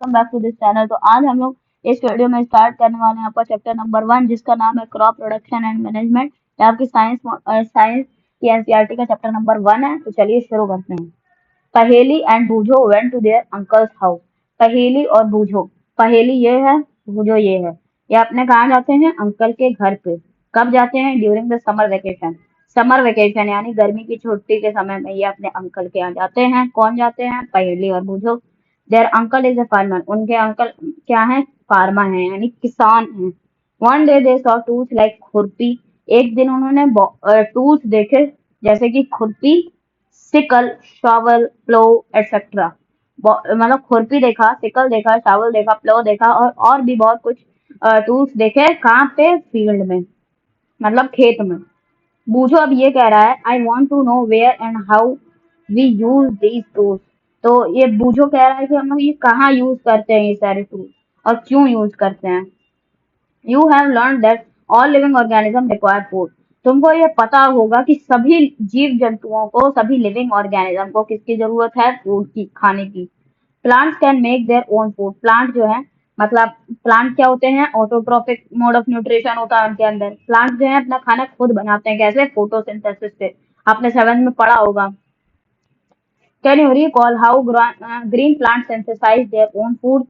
Welcome back to this channel. तो आज हम लोग इस वीडियो में स्टार्ट करने वाले हैं आपका चैप्टर नंबर 1, जिसका नाम है क्रॉप प्रोडक्शन एंड मैनेजमेंट। ये आपकी साइंस की एनसीईआरटी का चैप्टर नंबर 1 है। तो चलिए शुरू करते हैं। Paheli and Boojho went to their uncle's house. Paheli और बूझो, पहेली ये है, बूझो ये है। ये अपने कहाँ जाते हैं? अंकल के घर पे। कब जाते हैं? During the summer vacation. Summer vacation यानी गर्मी की छुट्टी के समय में ये अपने अंकल के यहाँ जाते हैं। कौन जाते हैं? पहेली और Boojho. Their uncle is a farmer. उनके अंकल क्या है? फार्मर है यानी किसान है। One day they saw tools like khurpi. एक दिन उन्होंने टूल्स देखे, जैसे कि खुरपी, सिकल, शॉवल, प्लो एटसेट्रा। मतलब खुरपी देखा, सिकल देखा, शावल देखा, प्लो देखा और भी बहुत कुछ टूल्स देखे। कहाँ पे? फील्ड में, मतलब खेत में। बूझो अब ये कह रहा है, I want to know where and how we use these tools. तो ये बूझो कह रहा है कि हम लोग ये कहाँ यूज करते हैं ये सारे टूल्स, और क्यों यूज करते हैं। You have learn that all living organism require food. तुमको ये पता होगा कि सभी जीव जंतुओं को, सभी लिविंग ऑर्गेनिज्म को किसकी जरूरत है? फूड की, खाने की। Plants can make their own food. Plant जो है, मतलब प्लांट क्या होते हैं? ऑटोट्रॉफिक मोड ऑफ न्यूट्रिशन होता है उनके अंदर। प्लांट जो है अपना खाना खुद बनाते हैं। कैसे? फोटोसिंथेसिस से। आपने 7th में पढ़ा होगा। Can you recall how green plants synthesize their own food?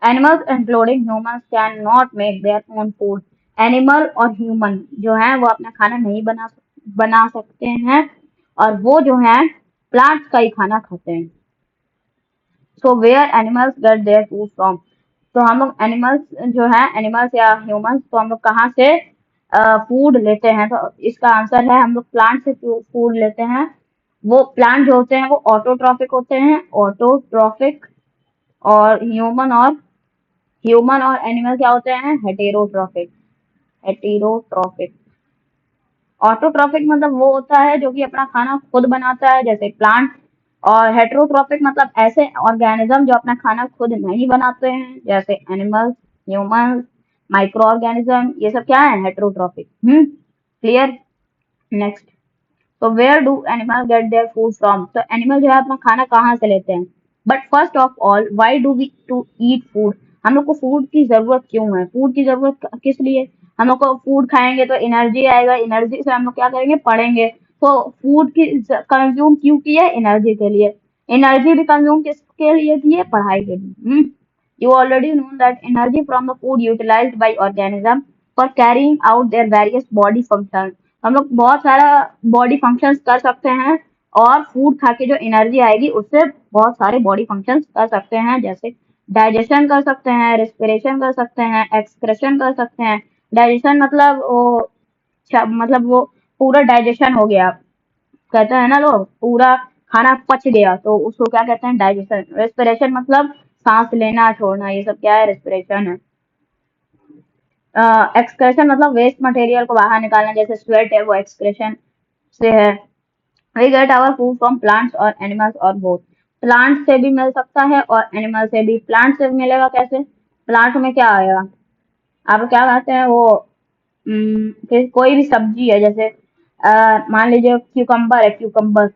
Animals including humans cannot make their own food. Animal और ह्यूमन जो है वो अपना खाना नहीं बना सकते हैं, और वो जो है प्लांट्स का ही खाना खाते हैं। So where animals get their food from. तो हम लोग एनिमल्स जो है, एनिमल्स या ह्यूमंस, तो हम लोग कहाँ से फूड लेते हैं? तो इसका आंसर है हम लोग प्लांट से फूड लेते हैं। वो प्लांट जो होते हैं वो ऑटोट्रॉफिक होते हैं, ऑटोट्रॉफिक। और ह्यूमन और एनिमल क्या होते हैं? हेटेरोट्रॉफिक। हेटेरोट्रॉफिक। ऑटोट्रॉफिक मतलब वो होता है जो कि अपना खाना खुद बनाता है, जैसे प्लांट। और हेटेरोट्रॉफिक मतलब ऐसे ऑर्गेनिज्म जो अपना खाना खुद नहीं बनाते हैं, जैसे एनिमल्स, ह्यूमंस, माइक्रो ऑर्गेनिज्म। ये सब क्या है? हेटेरोट्रॉफिक। क्लियर? नेक्स्ट। तो where do animal get their food from. तो एनिमल जो है अपना खाना कहाँ से लेते हैं? But first of all, why do we to eat food. हम लोग को फूड की जरूरत क्यों है? फूड की जरूरत किस लिए? हम लोग को फूड खाएंगे तो एनर्जी आएगा, एनर्जी से हम लोग क्या करेंगे? पढ़ेंगे। तो फूड की कंज्यूम क्यों की है? एनर्जी के लिए। एनर्जी भी कंज्यूम किसके लिए की है? पढ़ाई के लिए। You already know that energy from the food utilized by organism for carrying out their various body functions. हम लोग बहुत सारा बॉडी फंक्शंस कर सकते हैं, और फूड खा के जो एनर्जी आएगी उससे बहुत सारे बॉडी फंक्शंस कर सकते हैं, जैसे डाइजेशन कर सकते हैं, रेस्पिरेशन कर सकते हैं, एक्सक्रेशन कर सकते हैं। डाइजेशन मतलब मतलब वो पूरा डाइजेशन हो गया, कहते हैं ना लोग, पूरा खाना पच गया तो उसको क्या कहते हैं? डाइजेशन। रेस्पिरेशन मतलब सांस लेना छोड़ना, ये सब क्या है? रेस्पिरेशन है। एक्सक्रेशन मतलब वेस्ट मटेरियल को बाहर निकालना, जैसे स्वेट है वो एक्सक्रेशन से है। We get our food from plants और एनिमल्स और बोथ। प्लांट से भी मिल सकता है और एनिमल से भी। प्लांट से मिलेगा कैसे? प्लांट में क्या आएगा? आप क्या कहते हैं वो? फिर कोई भी सब्जी है, जैसे मान लीजिए क्यूकम्बर है, क्यूकम्बर,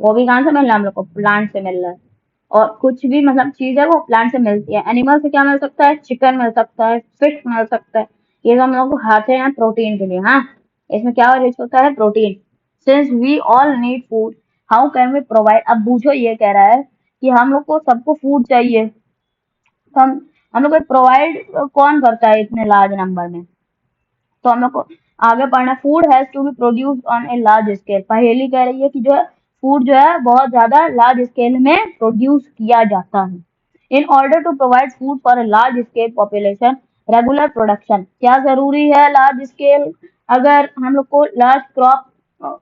वो भी कहाँ से मिल रहा है? हम लोग को प्लांट से मिल रहा है। और कुछ भी मतलब चीज है वो प्लांट से मिलती है। एनिमल से क्या मिल सकता है? चिकन मिल सकता है, फिश मिल सकता है। ये सब हम लोग को खाते हैं प्रोटीन के लिए। हाँ, इसमें क्या रिच होता है? Protein. Since we all need food, how can we provide. अब बूझो ये कह रहा है कि हम लोग को सबको फूड चाहिए, तो हम लोग को प्रोवाइड कौन करता है इतने लार्ज नंबर में? तो हम लोग को आगे पढ़ना। Food has to be produce on a large scale. पहेली कह रही है कि जो है फूड जो है बहुत ज्यादा लार्ज स्केल में प्रोड्यूस किया जाता है। In order to provide food for a large scale population, regular production. क्या जरूरी है? Large scale. अगर हम लोग को लार्ज क्रॉप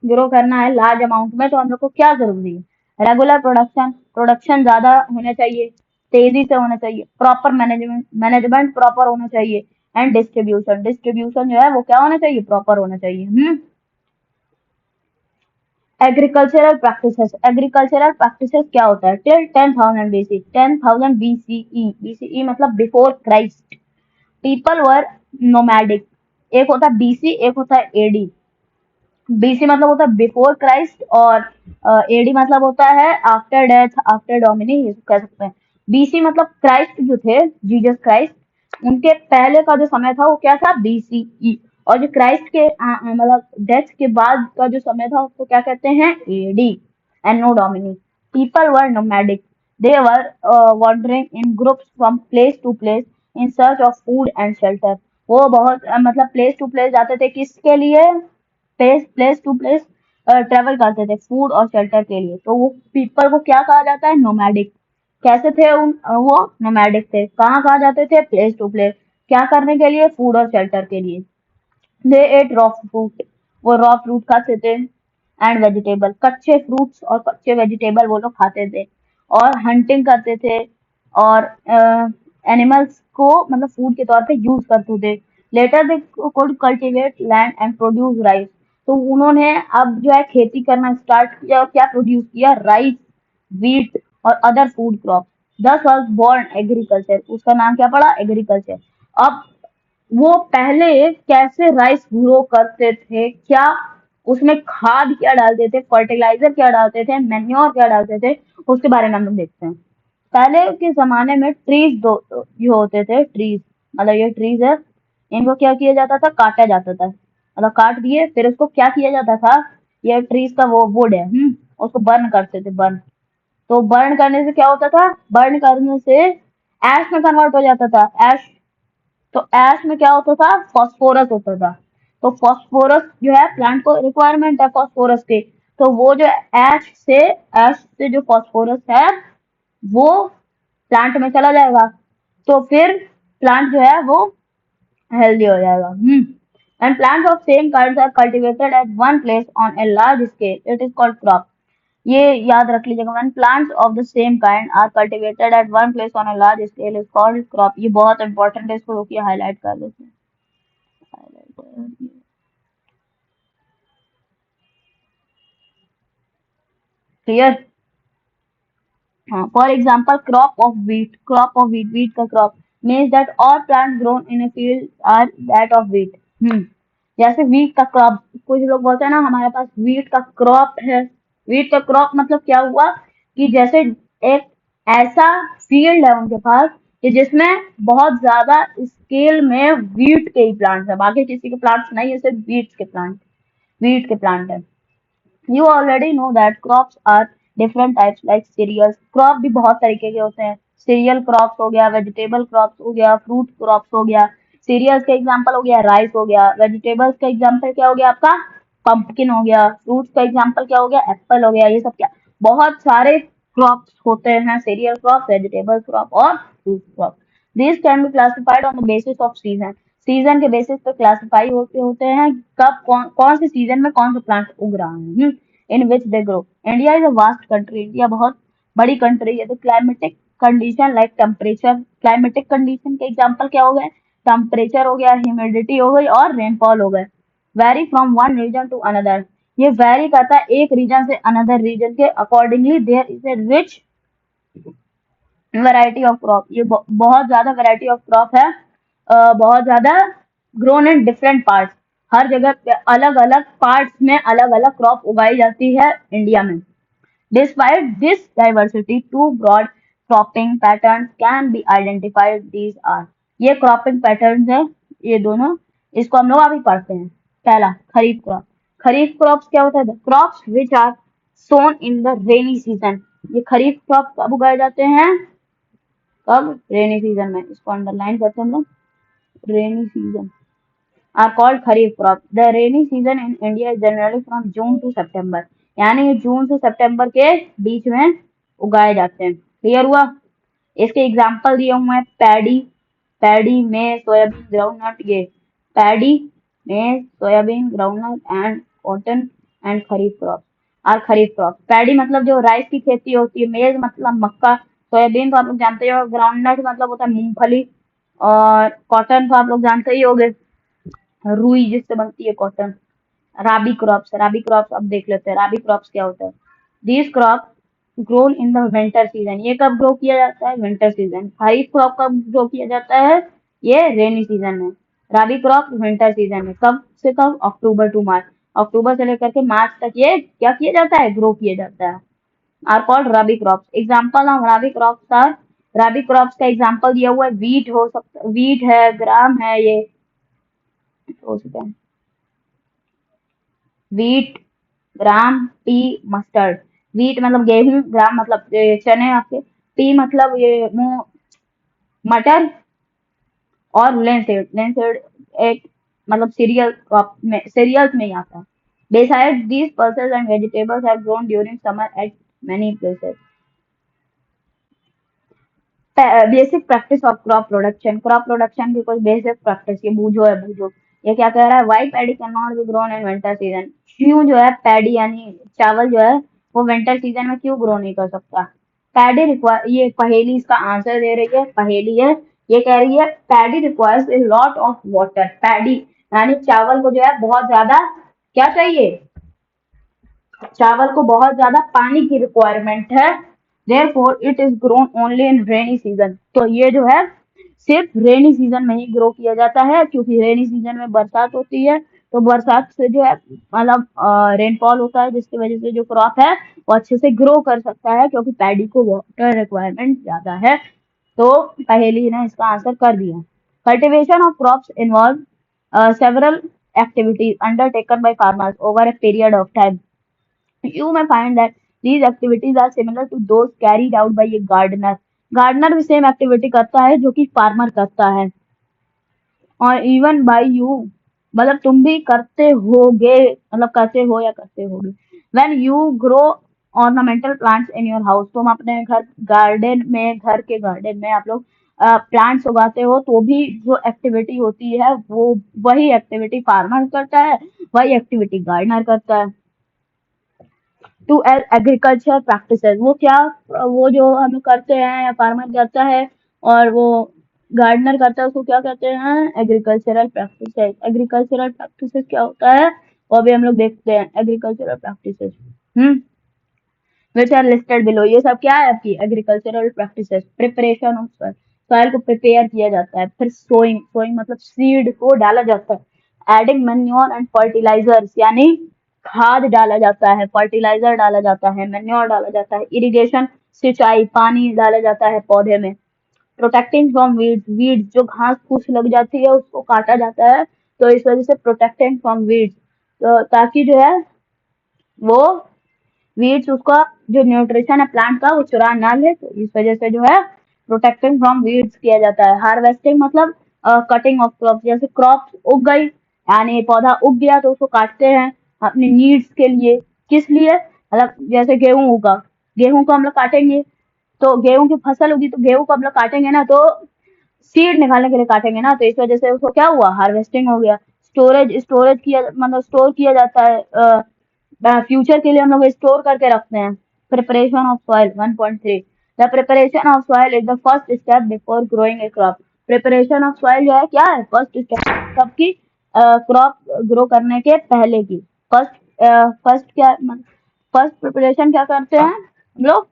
ग्रो करना है लार्ज अमाउंट में, तो हम लोग को क्या जरूरी है? Regular production. प्रोडक्शन ज्यादा होना चाहिए, तेजी से होना चाहिए। प्रॉपर मैनेजमेंट, मैनेजमेंट प्रॉपर होना चाहिए। एंड डिस्ट्रीब्यूशन, डिस्ट्रीब्यूशन जो है वो क्या होना चाहिए? प्रॉपर होना चाहिए। Agricultural practices. एग्रीकल्चरल प्रैक्टिसेस क्या होता है? Till 10,000 BC, 10,000 BCE. बीसीई मतलब before Christ. People were nomadic. एक होता है बीसी, एक होता है एडी। बीसी मतलब होता है बिफोर क्राइस्ट, और एडी मतलब होता है आफ्टर डेथ, आफ्टर डोमिनी, ये कह सकते हैं। बीसी मतलब क्राइस्ट जो थे, जीसस क्राइस्ट, उनके पहले का जो समय था वो क्या था, बीसीई। और जो क्राइस्ट के मतलब डेथ के बाद का जो समय था उसको क्या कहते हैं, AD, anno domini. People were nomadic, they were wandering in groups from place to place in search of food and shelter. वो बहुत मतलब प्लेस टू प्लेस जाते थे, किसके लिए, place place to place travel करते थे फूड और शेल्टर के लिए। तो वो पीपल को क्या कहा जाता है, नोमैडिक। कैसे थे वो नोमैडिक थे, कहाँ कहाँ जाते थे, प्लेस टू प्लेस, क्या करने के लिए, फूड और शेल्टर के लिए। दे एट रॉ फ्रूट, वो रॉ फ्रूट खाते थे, एंड वेजिटेबल, कच्चे फ्रूट्स और कच्चे वेजिटेबल वो लोग खाते थे, और हंटिंग करते थे, और एनिमल्स को मतलब फूड के तौर पे यूज करते थे। Later they could cultivate land and produce rice. तो उन्होंने अब जो है खेती करना स्टार्ट किया, और क्या प्रोड्यूस किया, राइस, व्हीट और अदर फूड क्रॉप। दस वॉज बॉर्न एग्रीकल्चर, उसका नाम क्या पड़ा, एग्रीकल्चर। अब वो पहले कैसे राइस ग्रो करते थे, क्या उसमें खाद क्या डालते थे, फर्टिलाइजर क्या डालते थे, मैन्योर क्या डालते थे, उसके बारे में हम लोग देखते हैं। पहले के जमाने में ट्रीज दो जो होते थे, ट्रीज मतलब ये ट्रीज है, इनको क्या किया जाता था, काटा जाता था, मतलब काट दिए, फिर उसको क्या किया जाता था, ये ट्रीज का वो वुड है, उसको बर्न करते थे, बर्न। तो बर्न करने से क्या होता था, बर्न करने से ऐश में कन्वर्ट हो जाता था, ऐश। तो ऐश में क्या होता था, फास्फोरस होता था। तो फास्फोरस जो है प्लांट को रिक्वायरमेंट है फास्फोरस की। तो वो जो ऐश से जो फास्फोरस है वो प्लांट में चला जाएगा, तो फिर प्लांट जो है वो हेल्दी हो जाएगा। And plants of same kind are cultivated at one place on a large scale, it is called crop. ये याद रख लीजिएगा, when plants of the same kind are cultivated at one place on a large scale is called crop. ये बहुत important है, इसको रुकिए highlight कर देते हैं। क्लियर। हाँ, for example crop of wheat, crop of wheat, wheat का crop means that all plants grown in a field are that of wheat. जैसे व्हीट का क्रॉप, कुछ लोग बोलते हैं ना हमारे पास व्हीट का क्रॉप है। व्हीट का क्रॉप मतलब क्या हुआ, कि जैसे एक ऐसा फील्ड है उनके पास कि जिसमें बहुत ज्यादा स्केल में व्हीट के ही प्लांट्स है, बाकी किसी के प्लांट्स नहीं है, सिर्फ व्हीट के प्लांट है। You already know that crops are different types like cereals. Crop भी बहुत तरीके के होते हैं। सीरियल क्रॉप्स हो गया, वेजिटेबल क्रॉप्स हो गया, फ्रूट क्रॉप्स हो गया। सीरियल्स का एग्जांपल हो गया राइस हो गया, वेजिटेबल्स का एग्जांपल क्या हो गया आपका, पंपकिन हो गया, फ्रूट्स का एग्जांपल क्या हो गया, एप्पल हो गया। ये सब क्या, बहुत सारे क्रॉप्स होते हैं, सीरियल क्रॉप, वेजिटेबल क्रॉप और fruit crop. These can be classified on the basis of season. Season के बेसिस पे क्लासिफाई होते होते हैं, कब कौन से सीजन में कौन सा प्लांट उग रहा है, in which they grow. India is a vast country, India बहुत बड़ी कंट्री है। तो climatic condition like temperature, climatic condition के एग्जांपल क्या हो गए, टेम्परेचर हो गया, ह्यूमिडिटी हो गई और रेनफॉल हो गए। Vary from one region to another, ये वेरी करता है एक रीजन से अनदर रीजन के accordingly. There is a rich variety of crop, ये बहुत ज्यादा वैरायटी ऑफ क्रॉप है, बहुत ज्यादा ग्रोन इन डिफरेंट पार्ट्स। हर जगह पे अलग अलग पार्ट्स में अलग अलग क्रॉप उगाई जाती है इंडिया में। Despite this diversity two broad cropping pattern can be identified, these are. ये क्रॉपिंग पैटर्न है, ये दोनों, इसको हम लोग अभी पढ़ते हैं। पहला खरीफ क्रॉप। खरीफ क्रॉप्स क्या होता है, crops which are sown in the rainy season. ये खरीफ क्रॉप कब उगाए जाते हैं, कब, रेनी सीजन में। इसको अंडरलाइन करते हैं हम लोग, rainy season are called kharif crop. The rainy season in India is generally from June to September, यानी ये जून से सितंबर के बीच में उगाए जाते हैं। क्लियर हुआ। इसके एग्जाम्पल दिए हुए हैं, पैडी, पैडी में सोयाबीन, ग्राउंडनट, ये पैडी में soybean, groundnut and cotton and kharif crop और खरीफ क्रॉप। पैडी मतलब जो राइस की खेती होती है, मेज मतलब मक्का, सोयाबीन तो आप लोग जानते ही हो, ग्राउंडनट मतलब होता है मूंगफली, और कॉटन तो आप लोग जानते ही होंगे, रुई जिससे बनती है कॉटन। राबी क्रॉप्स, राबी क्रॉप्स अब देख लेते हैं, राबी क्रॉप्स क्या होता है। These crop grown in the winter season, ये कब ग्रो किया जाता है, विंटर सीजन। खरीफ क्रॉप कब ग्रो किया जाता है, ये रेनी सीजन में। राबी क्रॉप विंटर सीजन में, कब से कब, अक्टूबर टू मार्च, अक्टूबर से लेकर के मार्च तक ये क्या किया जाता है, ग्रो किया जाता है, are called rabi crops. Example of rabi crops are rabi crops का एग्जांपल दिया हुआ है, वीट हो सकता, वीट है, ग्राम है, ये हो सकता है वीट, ग्राम, पी, मस्टर्ड। वीट मतलब गेहूं, ग्राम मतलब ये चने आपके, पी मतलब ये मटर, और लेंसेड, लेंसेड एक मतलब सीरियल्स में ही आता है। Besides these pulses and vegetables are grown during summer at many places. Basic practice of crop production, crop production की कुछ बेसिक प्रैक्टिस, ये बूझो है बूझो। ये क्या कह रहा है, why paddy can not be grown in winter season. क्यों जो है पैडी यानी चावल जो है वो विंटर सीजन में क्यों ग्रो नहीं कर सकता। पैडी रिक्वायर, ये पहेली इसका आंसर दे रही है, पहेली है, ये कह रही है paddy requires a lot of water. Paddy यानी चावल को जो है बहुत ज्यादा क्या चाहिए, चावल को बहुत ज्यादा पानी की रिक्वायरमेंट है। Therefore it is grown only in rainy season. तो ये जो है सिर्फ रेनी सीजन में ही ग्रो किया जाता है, क्योंकि रेनी सीजन में बरसात होती है, तो बरसात से जो है मतलब रेनफॉल होता है, जिसकी वजह से जो क्रॉप है वो अच्छे से ग्रो कर सकता है, क्योंकि पैडी को वाटर रिक्वायरमेंट ज्यादा है। तो पहेली ने इसका आंसर कर दिया। Cultivation of crops involve several activities undertaken by farmers over a period of time. You may find that these activities are similar to those carried out by a gardener. Gardener भी same activity करता है जो कि farmer करता है। और even bye you मतलब तुम भी करते होगे, मतलब करते हो या करते होगे। When you grow ornamental plants in your house, तुम अपने घर गार्डन में, घर के गार्डन में आप लोग प्लांट्स उगाते हो, तो भी जो एक्टिविटी होती है वो वही एक्टिविटी फार्मर करता है, वही एक्टिविटी गार्डनर करता है। टू एग्रीकल्चर प्रैक्टिसेस, वो क्या, वो जो हम लोग करते हैं या फार्मर करता है और वो गार्डनर करता है, उसको क्या कहते हैं, एग्रीकल्चरल प्रैक्टिसेस। एग्रीकल्चरल प्रैक्टिसेस क्या होता है वो अभी हम लोग देखते हैं। Agricultural practices which are listed below, ये सब क्या है आपकी agricultural practices. Preparation of soil, soil को प्रिपेयर किया जाता है। फिर सोइंग, सोइंग मतलब सीड को डाला जाता है। एडिंग मैन्योर एंड फर्टिलाइजर्स यानी खाद डाला जाता है, फर्टिलाइजर डाला जाता है, मैन्योर डाला जाता है। इरिगेशन सिंचाई, पानी डाला जाता है पौधे में। प्रोटेक्टिंग फ्रॉम वीड्स, वीड्स जो घास फूस लग जाती है उसको काटा जाता है, तो इस वजह से प्रोटेक्टिंग फ्रॉम वीड्स, तो ताकि जो है वो वीड्स उसका जो न्यूट्रिशन है प्लांट का वो चुरा ना ले, तो इस वजह से जो है प्रोटेक्टिंग फ्रॉम वीड्स किया जाता है। हार्वेस्टिंग मतलब कटिंग ऑफ क्रॉप, जैसे क्रॉप उग गई यानी पौधा उग गया तो उसको काटते हैं अपनी नीड्स के लिए। किस लिए, मतलब जैसे गेहूं उगा, गेहूं को हम लोग काटेंगे, तो गेहूं की फसल होगी तो गेहूं को हम लोग काटेंगे ना, तो सीड निकालने के लिए काटेंगे ना, तो इस वजह से उसको क्या हुआ, हार्वेस्टिंग हो गया। स्टोरेज, स्टोरेज किया मतलब स्टोर किया जाता है, फ्यूचर के लिए हम लोग स्टोर करके रखते हैं। Preparation of soil 1.3, the preparation of soil is the first step before growing A crop. Preparation of soil जो है क्या है, फर्स्ट स्टेप कब की, क्रॉप ग्रो करने के पहले की। फर्स्ट फर्स्ट क्या, फर्स्ट प्रिपरेशन क्या करते हैं हम लोग,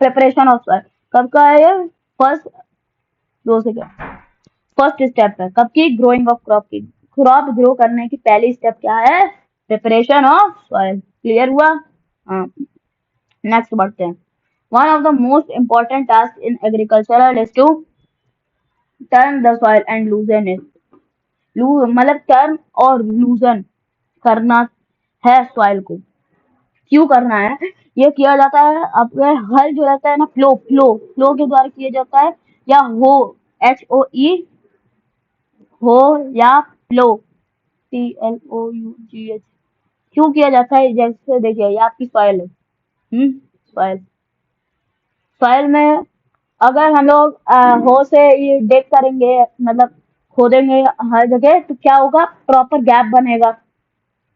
प्रिपरेशन ऑफ सॉइल कब का है ये, फर्स्ट, दो से क्या, फर्स्ट स्टेप है कब की, ग्रोइंग ऑफ क्रॉप की। क्रॉप ग्रो करने की पहली स्टेप क्या है, प्रिपरेशन ऑफ सॉइल। क्लियर हुआ। हाँ, नेक्स्ट बढ़ते हैं। One of the most important task in agricultural is to turn the soil and loosen it. मतलब टर्न और लूजन करना है सॉइल को। क्यों करना है, ये किया जाता है अब हल जो रहता है ना, फ्लो फ्लो फ्लो के द्वारा किया जाता है, या हो, HOE, हो या फ्लो, PLOUGH, क्यों किया जाता है, जैसे देखिए ये आपकी सॉइल है, सॉइल, सॉइल में अगर हम लोग हो से ये डेक करेंगे, मतलब खोदेंगे हर जगह, तो क्या होगा, प्रॉपर गैप बनेगा,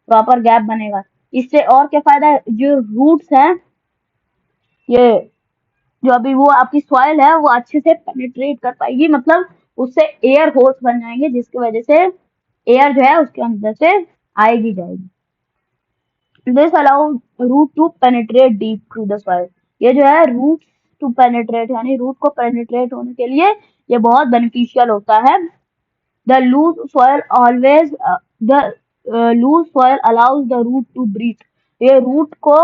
प्रॉपर गैप बनेगा। इससे और क्या फायदा है, जो रूट्स हैं, ये जो अभी वो आपकी सॉइल है वो अच्छे से पेनिट्रेट कर पाएगी, मतलब उससे एयर होल्स बन जाएंगे, जिसकी वजह से एयर जो है उसके अंदर से आएगी जाएगी। This allow root to penetrate deep to the soil, ये जो है रूट टू पेनिट्रेट यानी रूट को पेनिट्रेट होने के लिए ये बहुत बेनिफिशियल होता है। The loose soil always, the loose soil allows the root to breathe, ये रूट को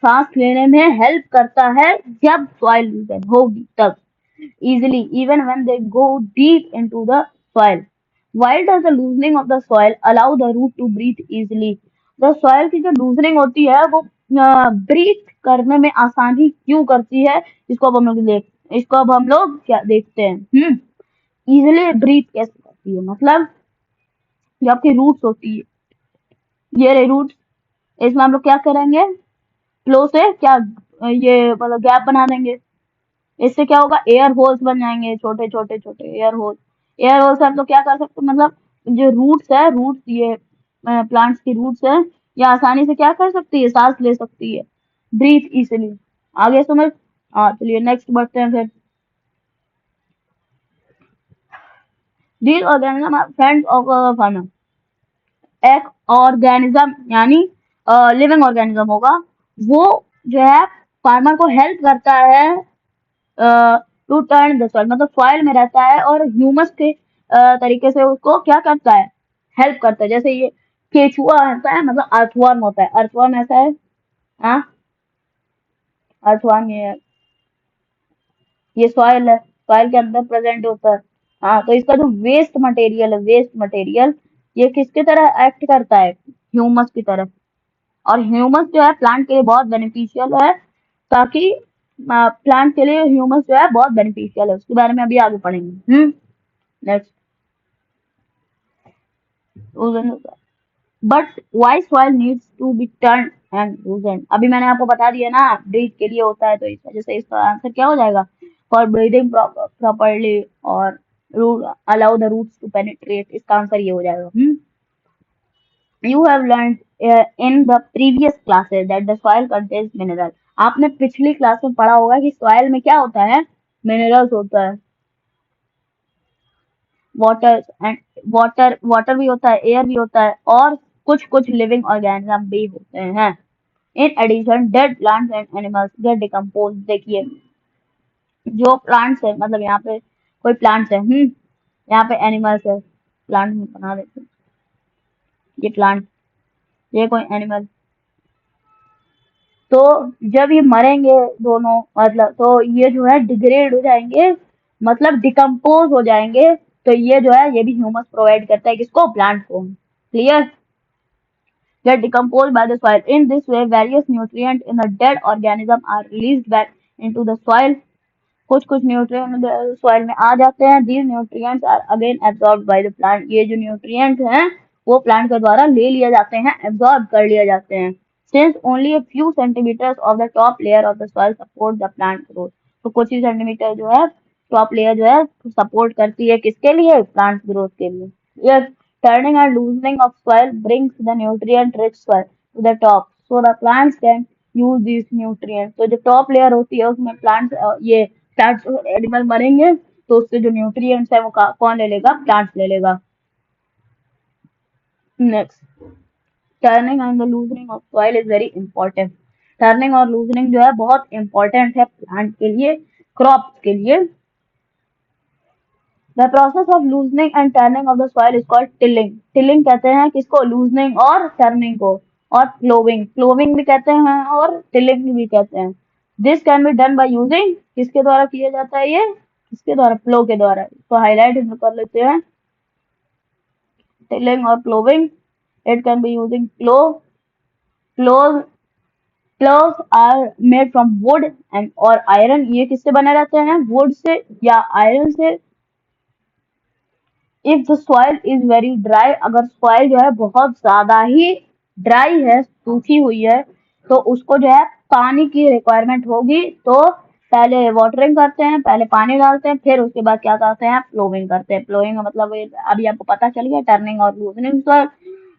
सांस लेने में हेल्प करता है जब सॉइल लूजन होगी तब। easily even when they go deep into the soil. Why does the loosening of the soil allow the root to breathe easily? The soil की जो loosening होती है वो ब्रीथ करने में आसानी क्यों करती है? इसको अब हम लोग क्या देखते हैं। इजिली ब्रीथ कैसे करती है, मतलब जो आपकी रूट्स होती है, ये रही रूट्स, इसमें हम लोग क्या करेंगे, फ्लो से क्या ये मतलब गैप बना देंगे। इससे क्या होगा, एयर होल्स बन जाएंगे, छोटे छोटे छोटे एयर होल। एयर होल से हम लोग क्या कर सकते हैं, मतलब जो रूट्स है, रूट्स ये प्लांट्स की रूट्स है, ये आसानी से क्या कर सकती है, सांस ले सकती है, ब्रीथ इजिली। आगे समझ। हाँ चलिए नेक्स्ट बढ़ते हैं फिर। These organism are friends of farmer. एक ऑर्गेनिज्म यानी लिविंग ऑर्गेनिज्म होगा, वो जो है फार्मर को हेल्प करता है टू टर्न द सॉइल, मतलब सॉइल में रहता है और ह्यूमस के तरीके से उसको क्या करता है, हेल्प करता है। जैसे ये केचुआ होता है, मतलब अर्थवर्म होता है, अर्थवर्म ऐसा है। हाँ, अर्थवर्म ये सॉइल है, सॉइल के अंदर प्रेजेंट होता है। हाँ, तो इसका जो वेस्ट मटेरियल है, वेस्ट मटेरियल ये किसकी तरह एक्ट करता है, ह्यूमस की तरह। और ह्यूमस जो है प्लांट के लिए बहुत बेनिफिशियल है, ताकि प्लांट के लिए ह्यूमस जो है बहुत बेनिफिशियल है, उसके बारे में अभी आगे पढ़ेंगे। Next, but why soil needs to be turn and loosen. अभी मैंने आपको बता दिया ना, ब्रीथ के लिए होता है, तो इस वजह से इसका आंसर क्या हो जाएगा, फॉर ब्रीदिंग प्रॉपरली और allow the roots to penetrate, इसका आंसर ये हो जाएगा। You have learned in the previous classes that the soil contains mineral. आपने पिछली क्लास में पढ़ा होगा कि सॉइल में क्या होता है, मिनरल्स होता है, वाटर एंड वाटर भी होता है, एयर भी होता है, और कुछ कुछ लिविंग ऑर्गेनिज्म भी होते हैं। In addition dead plants and animals get decompose. देखिए जो प्लांट्स है, मतलब यहाँ पे कोई प्लांट्स है, यहाँ पे एनिमल्स है, प्लांट में बना देते हैं, ये प्लांट, ये कोई एनिमल। तो जब ये मरेंगे दोनों, मतलब तो ये जो है डिग्रेड हो जाएंगे, मतलब डिकम्पोज हो जाएंगे। तो ये जो है ये भी ह्यूमस प्रोवाइड करता है, किसको, प्लांट को। Clear. Get decomposed by the soil. In this way, various nutrients in the dead organism are released back into the soil. कुछ कुछ न्यूट्रिएंट सॉइल में आ जाते हैं। These nutrients are again absorbed by the plant. ये जो nutrient हैं वो plant के द्वारा ले लिए जाते हैं, एब्जॉर्ब कर लिए जाते हैं। Since only a few centimeters of the top layer of the soil support the plant growth. तो कुछ ही सेंटीमीटर जो है टॉप लेयर जो है सपोर्ट करती है, किसके लिए, प्लांट ग्रोथ के लिए। Yes, turning and loosening of soil brings the nutrient rich soil to the top, so the plants can use these nutrients. तो जो टॉप लेयर होती है उसमें प्लांट्स, ये प्लांट्स एनिमल मरेंगे तो उससे जो न्यूट्रिएंट्स है वो कौन ले लेगा, प्लांट्स ले लेगा। Next, turning and the loosening of soil is very important. Turning और लूजनिंग जो है बहुत इंपॉर्टेंट है प्लांट के लिए, क्रॉप के लिए। The process of loosening and turning of the soil is called tilling. Tilling कहते हैं किसको, loosening और turning को। और plowing, plowing भी कहते हैं और tilling भी कहते हैं। This can be done by using, किसके द्वारा किया जाता है ये, किसके द्वारा, plow के द्वारा। तो हाईलाइट इसमें कर लेते हैं, tilling और plowing। It can be using plow, plows, plows are made from wood and और iron। ये किससे बने रहते हैं, wood से या iron से। If the soil is very dry, अगर सॉइल जो है बहुत ज्यादा ही ड्राई है, सूखी हुई है, तो उसको जो है पानी की रिक्वायरमेंट होगी। तो पहले वाटरिंग करते हैं, पहले पानी डालते हैं, फिर उसके बाद क्या करते हैं, प्लोविंग करते हैं। प्लोविंग का मतलब अभी आपको पता चल गया, टर्निंग और loosening soil.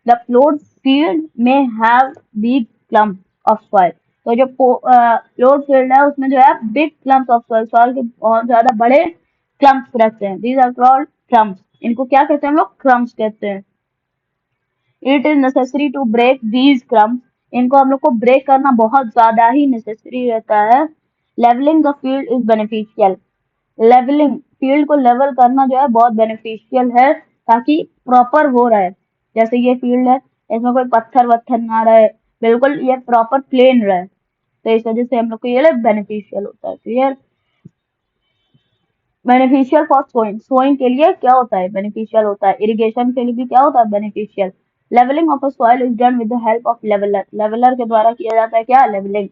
The ploughed field में have big clump of soil. तो जो प्लोड फील्ड है उसमें जो है big clump of soil, soil के बहुत ज्यादा बड़े क्लम्प्स रहते हैं। These are called crumbs. इनको क्या कहते हैं हम लोग, क्रम्स कहते हैं। It is necessary to break these crumbs. इनको हम लोग को ब्रेक करना बहुत ज्यादा ही नेसेसरी रहता है। Levelling the field is beneficial. Levelling, field को लेवल करना जो है बहुत बेनिफिशियल है, ताकि प्रॉपर हो रहा है। जैसे ये फील्ड है, इसमें कोई पत्थर वत्थर ना रहे, बिल्कुल ये प्रॉपर प्लेन रहे, तो इस वजह से हम लोग को ये बेनिफिशियल होता है। Clear. Beneficial for sowing, sowing के लिए क्या होता है, बेनिफिशियल होता है। इरिगेशन के लिए भी क्या होता है, beneficial. Levelling of a soil is done with the help of leveller, leveller के द्वारा किया जाता है क्या, levelling.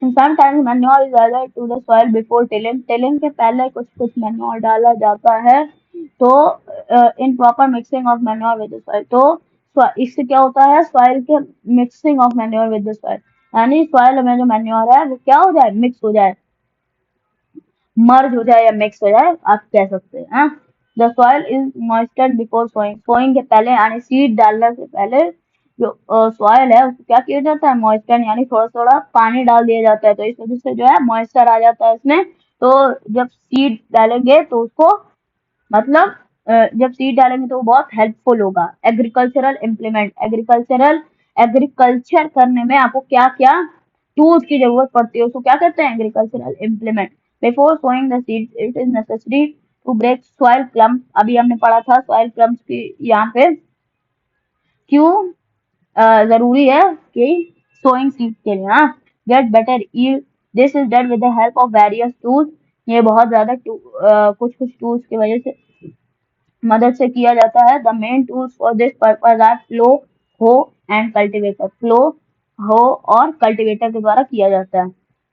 Sometimes manure is added to the soil before tilling, tilling के पहले कुछ कुछ मैन्योर डाला जाता है। तो in proper mixing of manure with the soil, तो इससे क्या होता है, सॉइल के mixing of manure with the soil, यानी सॉइल में जो मैन्योर है वो क्या हो जाए, मिक्स हो जाए, मर्ज हो जाए या मिक्स हो जाए, आप कह सकते हैं। The soil is moistured before sowing, sowing के पहले यानी सीड डालने से पहले जो सॉइल है उसको क्या किया जाता है, मॉइस्चर, यानी थोड़ा थोड़ा पानी डाल दिया जाता है, तो इस वजह से जो है मॉइस्चर आ जाता है इसमें। तो जब सीड डालेंगे तो उसको मतलब जब सीड डालेंगे तो वो बहुत हेल्पफुल होगा। एग्रीकल्चरल इम्प्लीमेंट, एग्रीकल्चर करने में आपको क्या क्या टूल्स की जरूरत पड़ती है, उसको क्या कहते हैं, agricultural implement. Before sowing the seeds it is necessary to break soil clumps, अभी हमने पढ़ा था सॉइल क्लम्प्स की, यहाँ पे क्यों जरूरी है कि सोइंग सीड्स के लिए, हाँ, get better yield, this is done with the help of various tools, ये बहुत ज्यादा कुछ कुछ टूल्स की वजह से मदद से किया जाता है। The main tools for this purpose are plough, hoe and cultivator, प्लो, हो और कल्टीवेटर के द्वारा किया जाता है।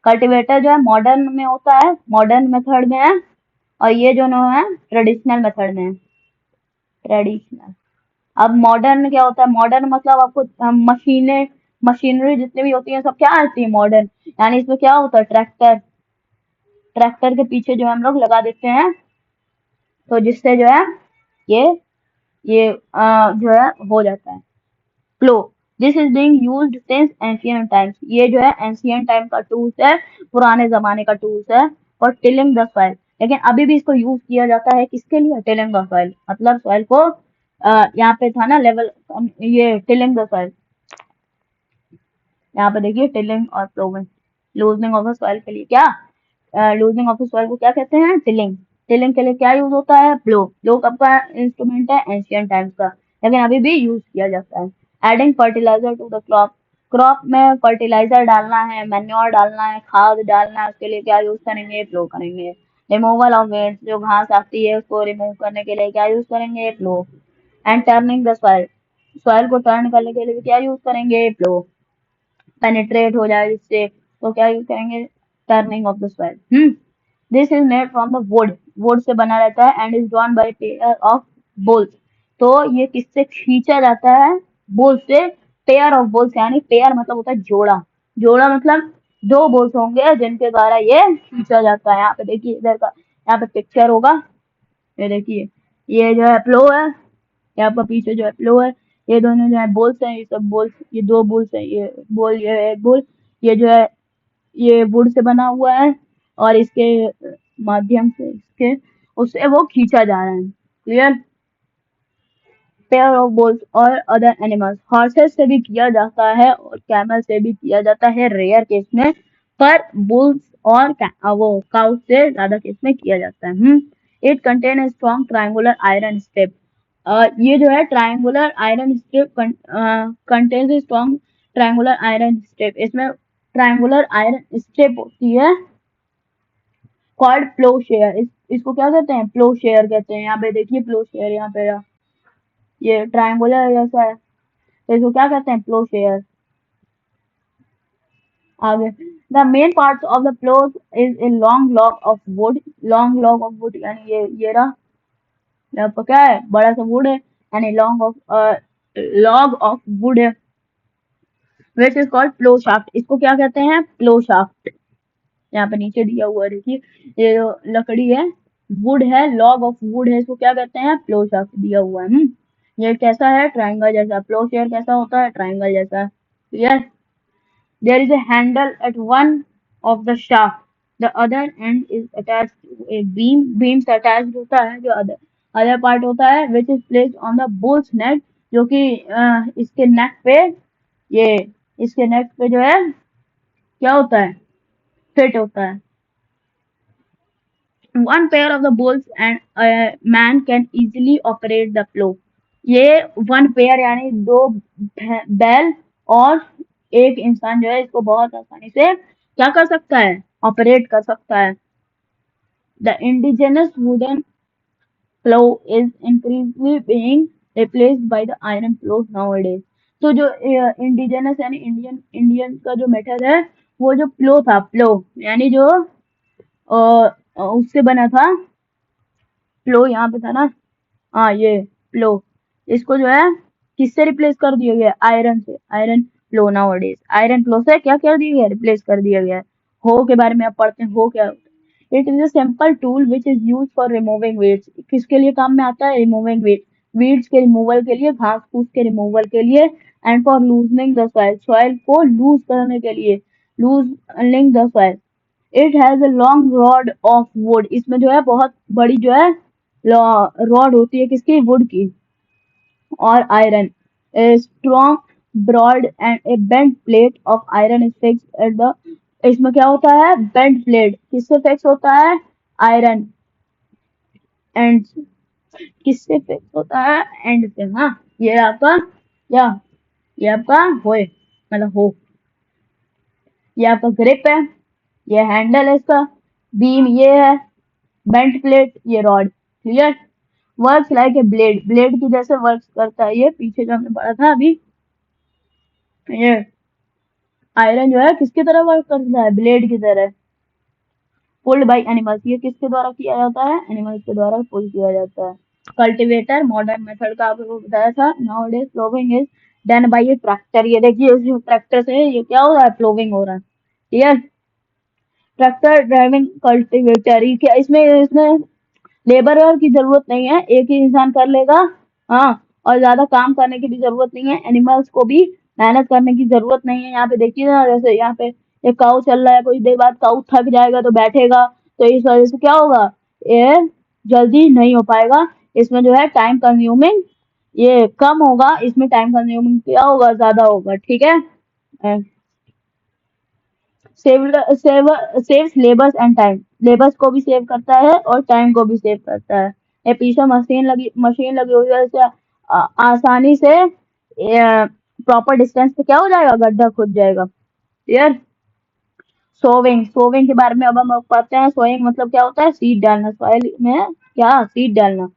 कल्टीवेटर जो है मॉडर्न में होता है, मॉडर्न मेथड में है, और ये जो है ट्रेडिशनल मेथड में है, ट्रेडिशनल। अब मॉडर्न में क्या होता है, मॉडर्न मतलब आपको मशीनें, मशीनरी जितनी भी होती है सब क्या आती है, मॉडर्न, यानी इसमें क्या होता है, ट्रैक्टर, ट्रैक्टर के पीछे जो हम लोग लगा देते हैं, तो जिससे जो है ये जो है हो जाता है plough. This is being used since ancient times, ये जो है एंशिएंट टाइम का टूल्स है, पुराने जमाने का टूल्स है फॉर टिलिंग द सॉइल। लेकिन अभी भी इसको यूज किया जाता है किसके लिए, टिलिंग द सॉइल, मतलब सॉइल को यहाँ पे था ना लेवल, ये टिलिंग द सॉइल, यहाँ पे देखिए टिलिंग और ploughing, loosening of the soil के लिए क्या, लूजनिंग ऑफ द सॉइल को क्या कहते हैं, टिलिंग। टिलिंग के लिए क्या यूज होता है, प्लो, प्लो कब का इंस्ट्रूमेंट है, एंशियंट टाइम्स का, लेकिन अभी भी यूज किया जाता है। Adding fertiliser to the crop, crop में फर्टिलाइजर डालना है, मैन्योर डालना है, खाद डालना है, उसके लिए क्या यूज करेंगे, प्लो करेंगे। रिमूवल ऑफ वेस्ट, जो घास आती है उसको रिमूव करने के लिए क्या यूज करेंगे, plough. And turning the soil, soil को टर्न करने के लिए क्या यूज करेंगे, प्लो, पेनिट्रेट हो जाए इससे, तो क्या यूज करेंगे, turning of the soil. This is made from the wood, would say बना रहता है, and is drawn by pair of bulls, तो ये किससे खींचा जाता है, बुल से, पेयर ऑफ बुल्स, यानी पेयर मतलब होता है जोड़ा, जोड़ा मतलब दो बुल्स होंगे जिनके द्वारा ये खींचा जाता है। यहाँ पे देखिए इधर का, यहाँ पे पिक्चर होगा, ये देखिए, ये जो है प्लो है, यहाँ पर पीछे जो है प्लो है, ये दोनों जो है बोल्स हैं, ये सब बोल्स, ये दो बोल्स हैं, ये बोल, ये एक बोल, ये जो है ये वुड से बना हुआ है, और इसके माध्यम से इसके उससे वो खींचा जा रहा है, क्लियर। पेयर ऑफ बुल्स और अदर एनिमल्स, हॉर्सेस से भी किया जाता है और कैमल से भी किया जाता है रेयर केस में, पर बुल्स और वो काउ से ज्यादा केस में किया जाता है। It contain strong triangular iron strip, ये जो है triangular iron strip contains strong triangular iron strip, इसमें ट्रायंगुलर आयरन स्ट्रिप होती है, कॉल्ड प्लोशेयर, इसको क्या कहते हैं, प्लोशेयर कहते हैं। यहाँ पे देखिए प्लोशेयर, यहाँ पे ये ट्रायंगुलर जैसा है, तो इसको क्या कहते हैं, प्लोशेयर। आगे, the main parts of the ploughs is a long log of wood, long log of wood यानी ये रहा, यहाँ पर क्या है, बड़ा सा वुड है, यानी long of log of wood है, which is called plough shaft, इसको क्या कहते हैं, प्लो शाफ्ट। यहाँ पे नीचे दिया हुआ है देखिए, ये जो लकड़ी है, वुड है, लॉग ऑफ वुड है, इसको क्या कहते हैं, प्लो शाफ्ट दिया हुआ है। ये कैसा है, ट्रायंगल जैसा, प्लो शेयर कैसा होता है, ट्रायंगल जैसा, clear. There is a handle at one of the shaft, the other end is attached to a beam, beam से attached होता है जो other part होता है, which is placed on the bull's neck, जो कि इसके नेक पे, ये इसके नेक पे जो है क्या होता है, फिट होता है। One pair of the bulls and a man can easily operate the plow, ये वन पेयर यानी दो बैल और एक इंसान जो है इसको बहुत आसानी से क्या कर सकता है, ऑपरेट कर सकता है। The indigenous wooden plow is increasingly being replaced by the iron plow nowadays. तो जो इंडिजिनस यानी इंडियन इंडियन का जो मेथड है, वो जो प्लो था, प्लो यानी जो उससे बना था, प्लो यहाँ पे था ना, हाँ ये प्लो, इसको जो है किससे रिप्लेस कर दिया गया? आयरन से। आयरन प्लो नाउअडेज, आयरन प्लो से क्या कर दिया गया? रिप्लेस कर दिया गया है। हो के बारे में आप पढ़ते हैं, हो क्या होता है? It is a simple tool which is use for removing weeds. किसके लिए काम में आता है? रिमूविंग वेट, वीड्स के रिमूवल के लिए, घास फूस के रिमूवल के लिए, and for loosening the soil, soil को लूज करने के लिए, loosening the soil. It has a long rod of wood, इसमें जो है बहुत बड़ी जो है रॉड होती है, किसकी? वुड की। और iron, a strong broad and a bent plate of iron is fixed at the, इसमें क्या होता है? बेंट प्लेट किससे फिक्स होता है? आयरन एंड, किससे फिक्स होता है? एंड से। हाँ, ये आपका क्या, ये आपका होए, मतलब हो, ये आपका ग्रिप है, ये हैंडल है इसका, बीम ये है, बेंट प्लेट ये rod. Clear? Works like a blade, blade की जैसे वर्क करता है ये, पीछे जो हमने पढ़ा था अभी, ये आयरन जो है किसकी तरह वर्क करता है? ब्लेड की तरह। पुल्ड बाय एनिमल्स, ये किसके द्वारा किया जाता है? एनिमल्स के द्वारा पुल किया जाता है। कल्टीवेटर मॉडर्न मेथड का आपको बताया था। Nowadays ploughing is done by a tractor, ये देखिए इस ट्रैक्टर से ये क्या हो रहा है? प्लोविंग हो रहा है। ठीक, ट्रैक्टर ड्राइविंग कल्टीवेटर, ये क्या, इसमें इसमें लेबर की जरूरत नहीं है, एक ही इंसान कर लेगा। हाँ, और ज्यादा काम करने की भी जरूरत नहीं है, एनिमल्स को भी मेहनत करने की जरूरत नहीं है। यहाँ पे देखिए ना, जैसे यहाँ पे एक काऊ चल रहा है, कुछ देर बाद काऊ थक जाएगा तो बैठेगा, तो इस वजह से क्या होगा? ये जल्दी नहीं हो पाएगा, इसमें जो है टाइम कंज्यूमिंग ये कम होगा, इसमें टाइम कंज्यूमिंग क्या होगा? ज्यादा होगा। ठीक है? Saves labours and time, labours को भी सेव करता है और टाइम को भी सेव करता है। ये पीछे मशीन लगी हुई है, इससे आसानी से प्रॉपर डिस्टेंस पे क्या हो जाएगा? गड्ढा खुद जाएगा। क्लियर? सोविंग, सोविंग के बारे में अब हम पढ़ते हैं। सोइंग मतलब क्या होता है? सीड डालना, सॉइल में क्या? सीड डालना।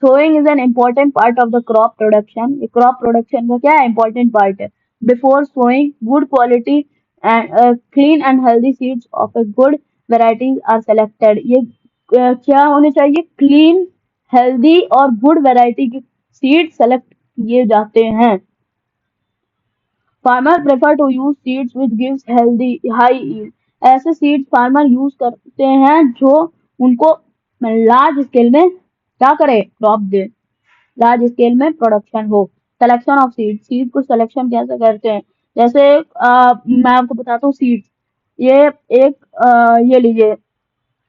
Sowing is an important part of the crop production. ये crop production का क्या है? Important part है। Before sowing, good quality and clean and healthy seeds of a good varieties are selected. ये क्या होने चाहिए? Clean, healthy और good variety की seeds select किए जाते हैं। Farmer prefer to use seeds which gives healthy high yield. ऐसे seeds farmer use करते हैं जो उनको लार्ज स्केल में क्या करे? क्रॉप दे, लार्ज स्केल में प्रोडक्शन हो। सिलेक्शन ऑफ सीड, सीड को सिलेक्शन कैसे करते हैं? जैसे मैं आपको बताता हूँ सीड, ये एक ये लीजिए,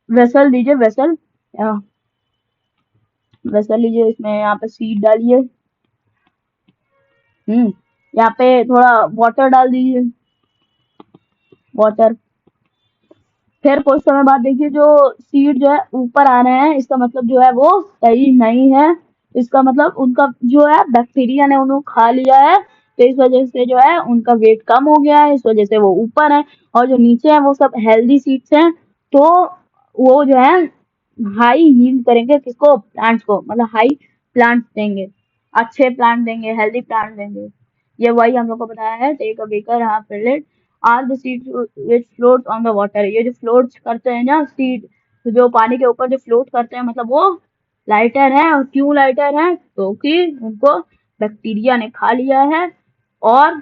वेसल लीजिए, वेसल, वेसल लीजिए, इसमें यहाँ पे सीड डालिए। यहाँ पे थोड़ा वाटर डाल दीजिए, वाटर। फिर कुछ समय बाद देखिए जो सीड जो है ऊपर आ रहे हैं, इसका मतलब जो है वो सही नहीं है, इसका मतलब उनका जो है बैक्टीरिया ने उन्हें खा लिया है, तो इस वजह से जो है उनका वेट कम हो गया है, इस वजह से वो ऊपर है। और जो नीचे है वो सब हेल्दी सीड्स हैं, तो वो जो है हाई यील्ड करेंगे, किसको? प्लांट्स को, मतलब हाई प्लांट्स देंगे, अच्छे प्लांट देंगे, हेल्दी प्लांट देंगे। ये वही हम लोग को बताया है। टेक अ बेकर, हाँ fill it, are the seeds which float on the water, ये जो फ्लोट करते हैं ना सीड, तो जो पानी के ऊपर जो फ्लोट करते हैं, मतलब वो लाइटर है। और क्यों लाइटर है? क्योंकि उनको बैक्टीरिया ने खा लिया है, और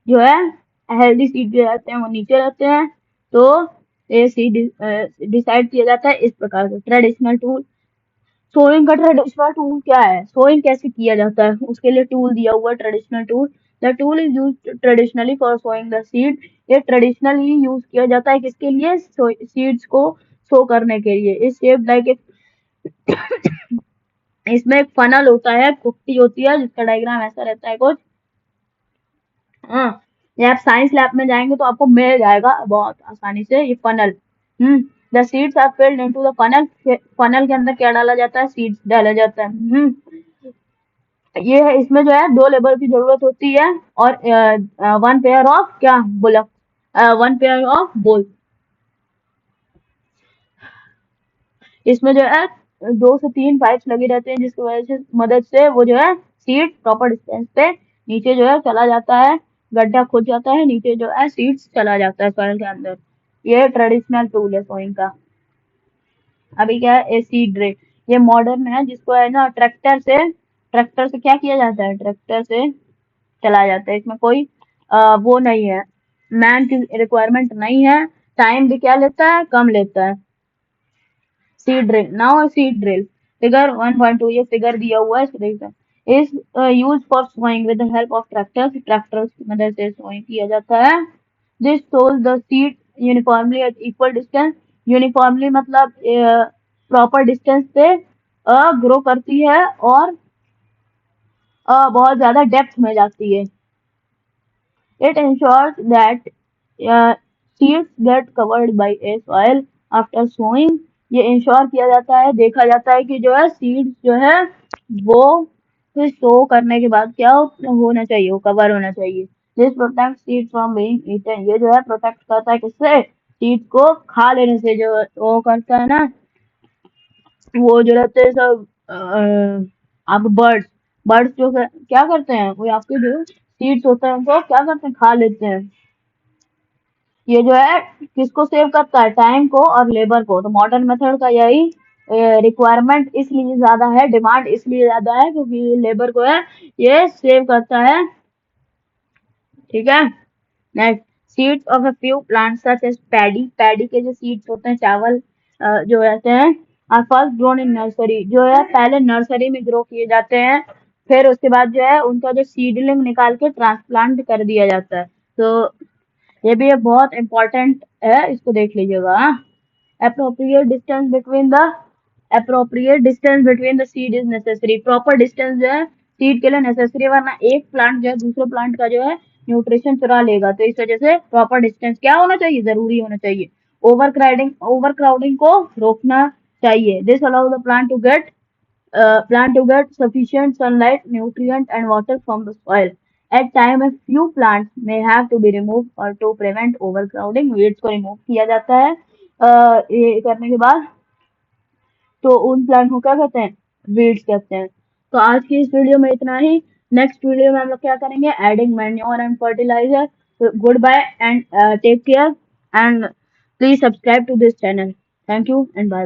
जो है हेल्दी सीड जो रहते हैं वो नीचे रहते हैं। तो ये सीड डिसाइड किया जाता है इस प्रकार से। ट्रेडिशनल टूल, सोइंग का ट्रेडिशनल टूल क्या है? सोइंग कैसे किया जाता है उसके लिए टूल दिया हुआ है, traditional tool. The tool is use traditionally for sowing the seed, ये ट्रेडिशनली यूज किया जाता है किसके लिए? सीड्स को सो करने के लिए। इस शेप लाइक एक, इसमें एक फनल होता है, कुप्पी होती है, जिसका डायग्राम ऐसा रहता है कुछ। हाँ, ये आप साइंस लैब में जाएंगे तो आपको मिल जाएगा बहुत आसानी से, ये funnel. The seeds are filled into the funnel, funnel के अंदर क्या डाला जाता है? सीड्स डाला जाता है। ये है, इसमें जो है 2 लेबर की जरूरत होती है, और 1 पेयर ऑफ क्या? Bullock, 1 pair of bull. इसमें जो है 2 से 3 पाइप्स लगे रहते हैं, जिसकी वजह से मदद से वो जो है सीड प्रॉपर डिस्टेंस पे नीचे जो है चला जाता है, गड्ढा खोद जाता है, नीचे जो है सीड्स चला जाता है सॉइल के अंदर। ये ट्रेडिशनल टूल है सोइंग का। अभी क्या है, सीड ड्रिल, ये मॉडर्न है, जिसको है ना ट्रैक्टर से क्या किया जाता है, ट्रैक्टर से चला जाता है। इसमें कोई वो नहीं है, मैन की रिक्वायरमेंट नहीं है, टाइम भी क्या लेता है, कम लेता है। Seed drill, now seed drill figure 1.2, ये फिगर दिया हुआ है, is use for sowing with the help of tractors की मदद से सोइंग किया जाता है। दिस सोल्स the seed uniformly at equal distance, uniformly मतलब प्रॉपर डिस्टेंस पे ग्रो करती है और बहुत ज्यादा डेप्थ में जाती है। It ensures that seeds get covered by a soil after sowing. ये इंश्योर किया जाता है, देखा जाता है कि जो है सीड्स जो है वो फिर सो करने के बाद क्या होना चाहिए, वो कवर होना चाहिए। This protect seed from being eaten, ये जो है प्रोटेक्ट करता है किससे, सीड्स को खा लेने से। जो वो करता है ना, वो जो रहते हैं सब आप बर्ड्स बर्ड्स जो क्या करते हैं, वो आपके जो सीड्स होते हैं उनको क्या करते हैं, खा लेते हैं। ये जो है किसको सेव करता है, टाइम को और लेबर को। तो मॉडर्न मेथड का यही रिक्वायरमेंट इसलिए ज्यादा है, डिमांड इसलिए ज्यादा है क्योंकि लेबर को है ये सेव करता है। ठीक है, next, seeds of a few plants such as paddy, paddy के जो सीड्स होते हैं, चावल जो रहते हैं, are first grown in nursery, जो है पहले नर्सरी में ग्रो किए जाते हैं, फिर उसके बाद जो है उनका जो सीडलिंग निकाल के ट्रांसप्लांट कर दिया जाता है। तो ये भी बहुत इंपॉर्टेंट है, इसको देख लीजिएगा। Appropriate distance between the seed is necessary, proper distance जो है सीड के लिए नेसेसरी, वरना एक प्लांट जो है दूसरे प्लांट का जो है न्यूट्रिशन चुरा लेगा। तो इस वजह से प्रॉपर डिस्टेंस क्या होना चाहिए, जरूरी होना चाहिए। ओवर क्राउडिंग को रोकना चाहिए। This allow the plant to get sufficient sunlight, nutrient and water from the soil. At time, a few plants may have to be removed or to prevent overcrowding. Weeds को remove किया जाता है। ये करने के बाद तो उन प्लांट को क्या कहते हैं, वीड्स कहते हैं। तो आज की इस वीडियो में इतना ही। नेक्स्ट वीडियो में हम लोग क्या करेंगे, adding manure and fertiliser. Good bye and take care and please subscribe to this channel. Thank you and bye.